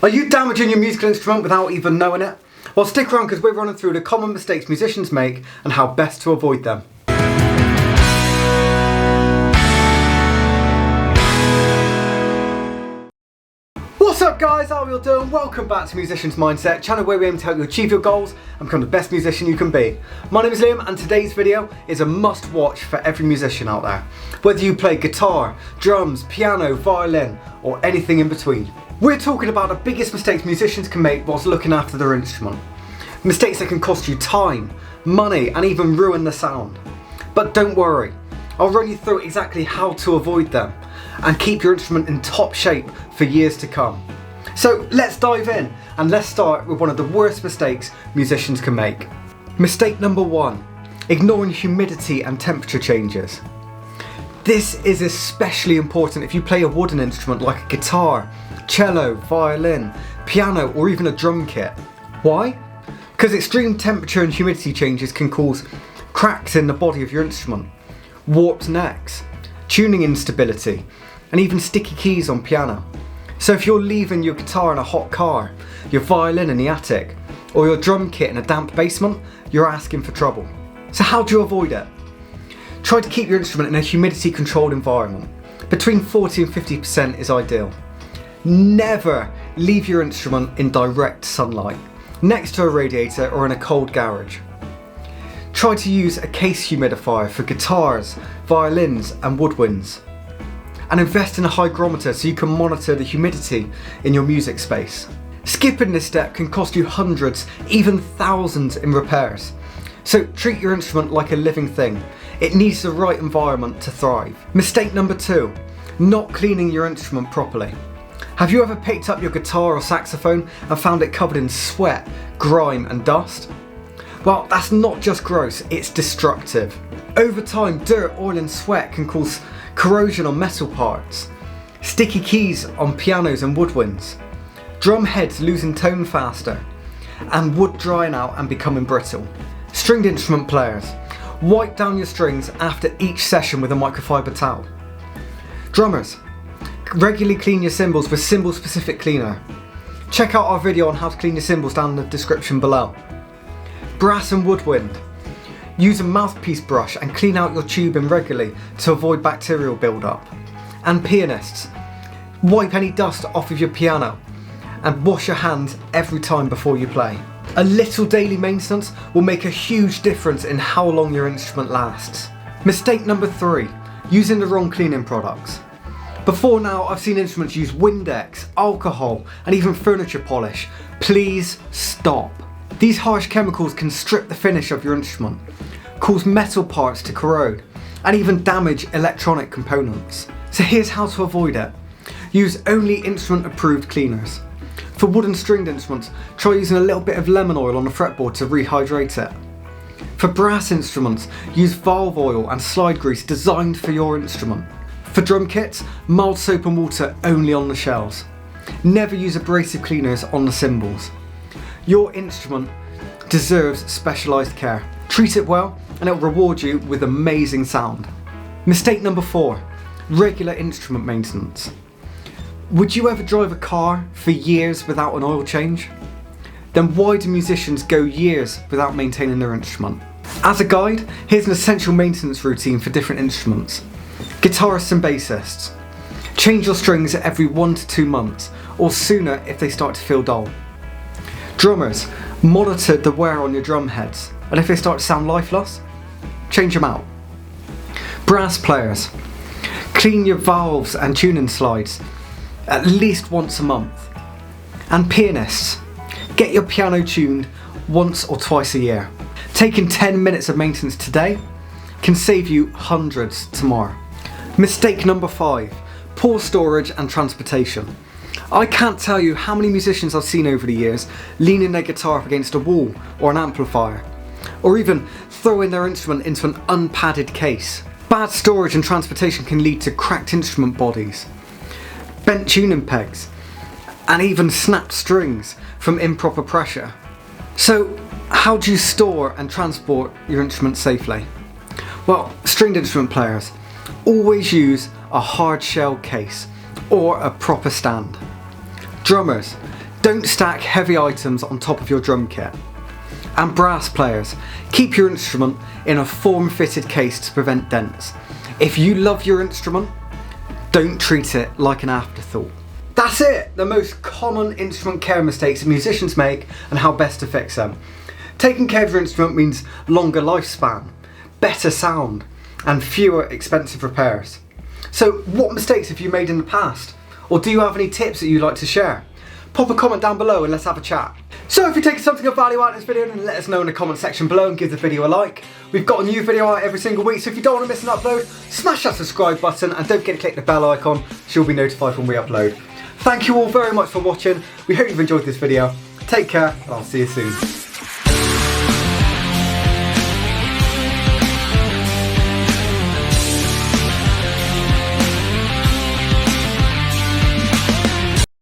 Are you damaging your musical instrument without even knowing it? Well, stick around because we're running through the common mistakes musicians make and how best to avoid them. What's up guys, how are you all doing? Welcome back to Musicians Mindset, channel where we aim to help you achieve your goals and become the best musician you can be. My name is Liam and today's video is a must watch for every musician out there. Whether you play guitar, drums, piano, violin or anything in between. We're talking about the biggest mistakes musicians can make whilst looking after their instrument. Mistakes that can cost you time, money and even ruin the sound. But don't worry, I'll run you through exactly how to avoid them and keep your instrument in top shape for years to come. So let's dive in and let's start with one of the worst mistakes musicians can make. Mistake number 1, ignoring humidity and temperature changes. This is especially important if you play a wooden instrument like a guitar, cello, violin, piano or even a drum kit. Why? Because extreme temperature and humidity changes can cause cracks in the body of your instrument, warped necks, tuning instability and even sticky keys on piano. So if you're leaving your guitar in a hot car, your violin in the attic or your drum kit in a damp basement, you're asking for trouble. So how do you avoid it? Try to keep your instrument in a humidity controlled environment. Between 40 and 50% is ideal. Never leave your instrument in direct sunlight, next to a radiator or in a cold garage. Try to use a case humidifier for guitars, violins and woodwinds. And invest in a hygrometer so you can monitor the humidity in your music space. Skipping this step can cost you hundreds, even thousands in repairs. So treat your instrument like a living thing. It needs the right environment to thrive. Mistake number 2, not cleaning your instrument properly. Have you ever picked up your guitar or saxophone and found it covered in sweat, grime and dust? Well, that's not just gross, it's destructive. Over time, dirt, oil and sweat can cause corrosion on metal parts, sticky keys on pianos and woodwinds, drum heads losing tone faster, and wood drying out and becoming brittle. Stringed instrument players, wipe down your strings after each session with a microfiber towel. Drummers, regularly clean your cymbals with cymbal specific cleaner. Check out our video on how to clean your cymbals down in the description below. Brass and woodwind, use a mouthpiece brush and clean out your tubing regularly to avoid bacterial buildup. And pianists, wipe any dust off of your piano and wash your hands every time before you play. A little daily maintenance will make a huge difference in how long your instrument lasts. Mistake number 3, using the wrong cleaning products. Before now I've seen instruments use Windex, alcohol and even furniture polish. Please stop. These harsh chemicals can strip the finish of your instrument, cause metal parts to corrode and even damage electronic components. So here's how to avoid it. Use only instrument approved cleaners. For wooden stringed instruments, try using a little bit of lemon oil on the fretboard to rehydrate it. For brass instruments, use valve oil and slide grease designed for your instrument. For drum kits, mild soap and water only on the shells. Never use abrasive cleaners on the cymbals. Your instrument deserves specialised care. Treat it well and it will reward you with amazing sound. Mistake number 4, regular instrument maintenance. Would you ever drive a car for years without an oil change? Then why do musicians go years without maintaining their instrument? As a guide, here's an essential maintenance routine for different instruments. Guitarists and bassists, change your strings every 1 to 2 months or sooner if they start to feel dull. Drummers, monitor the wear on your drum heads and if they start to sound lifeless, change them out. Brass players, clean your valves and tuning slides at least once a month. And pianists, get your piano tuned once or twice a year. Taking 10 minutes of maintenance today can save you hundreds tomorrow. Mistake number 5, poor storage and transportation. I can't tell you how many musicians I've seen over the years leaning their guitar up against a wall or an amplifier, or even throwing their instrument into an unpadded case. Bad storage and transportation can lead to cracked instrument bodies, bent tuning pegs, and even snapped strings from improper pressure. So how do you store and transport your instrument safely? Well, stringed instrument players, always use a hard shell case or a proper stand. Drummers, Don't stack heavy items on top of your drum kit. And brass players, keep your instrument in a form-fitted case to prevent dents. If you love your instrument, don't treat it like an afterthought. That's it, the most common instrument care mistakes that musicians make and how best to fix them. Taking care of your instrument means longer lifespan, better sound, and fewer expensive repairs. So what mistakes have you made in the past? Or do you have any tips that you'd like to share? Pop a comment down below and let's have a chat. So if you're taking something of value out of this video, then let us know in the comment section below and give the video a like. We've got a new video out every single week, so if you don't want to miss an upload, smash that subscribe button and don't forget to click the bell icon so you'll be notified when we upload. Thank you all very much for watching. We hope you've enjoyed this video. Take care and I'll see you soon.